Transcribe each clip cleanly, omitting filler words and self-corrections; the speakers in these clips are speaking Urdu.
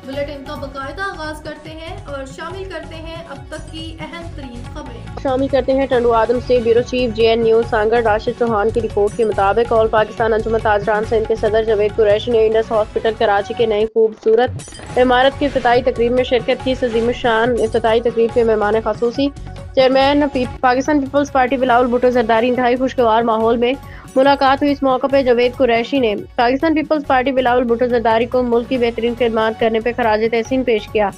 بلیٹن کا باقاعدہ آغاز کرتے ہیں اور شامل کرتے ہیں اب تک کی اہم ترین خبریں۔ شامل کرتے ہیں ٹنڈو آدم سے bureau chief J N news سانگڑ Rashid Chauhan کی رپورٹ کے مطابق آل پاکستان انجمن تاجران سندھ کے صدر جاوید قریشی نے انڈس ہاسپٹل کراچی کے نئی خوبصورت عمارت کی افتتاحی تقریب میں شرکت کی۔ عظیم الشان افتتاحی تقریب کے مہمان خصوصی چیئرمین پاکستان پیپلز پارٹی بلاول بھٹو زرداری انتہائی خوشگوار ماحول میں ملاقات ہوئی۔ اس موقع پہ جاوید قریشی نے پاکستان پیپلز پارٹی بلاول بھٹو زرداری کو ملک کی بہترین خدمات کرنے پہ خراج تحسین پیش کیا۔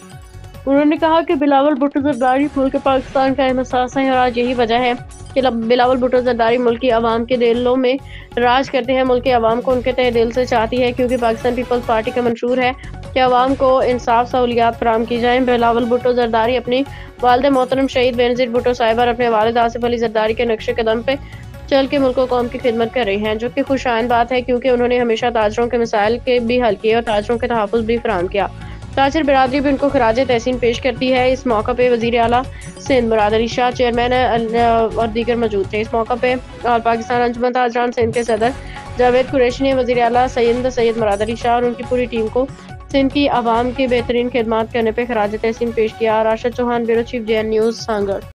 انہوں نے کہا کہ بلاول بھٹو زرداری ملک پاکستان کا اہم احساس ہے اور آج یہی وجہ ہے کہ بلاول بھٹو زرداری ملک کی عوام کے دلوں میں راج کرتے ہیں۔ ملک کی عوام کو ان کے تہہ دل سے چاہتی ہے کیونکہ پاکستان پیپلز پارٹی کا منشور ہے کہ عوام کو انصاف سہولیات فراہم کی جائیں۔ بلاول بھٹو زرداری اپنی والد محترم شہید بینظیر بھٹو صاحبہ اور اپنے والد آصف علی زرداری کے نقش قدم پہ چل کے ملک و قوم کی خدمت کر رہے ہیں، جو کہ خوش آئند بات ہے کیونکہ انہوں نے ہمیشہ تاجروں کے مسائل کے بھی حل کیے اور تاجروں کے تحفظ بھی فراہم کیا۔ تاجر برادری بھی ان کو خراج تحسین پیش کرتی ہے۔ اس موقع پہ وزیر اعلیٰ سندھ مراد علی شاہ چیئرمین اور دیگر موجود تھے۔ اس موقع پہ آل پاکستان انجمن تاجران سندھ کے صدر جاوید قریشی نے وزیر اعلیٰ سید مراد علی شاہ اور ان کی پوری ٹیم کو سندھ کی عوام کی بہترین خدمات کرنے پہ خراج تحسین پیش کیا۔ Rashid Chauhan, bureau chief J N news سانگڑ۔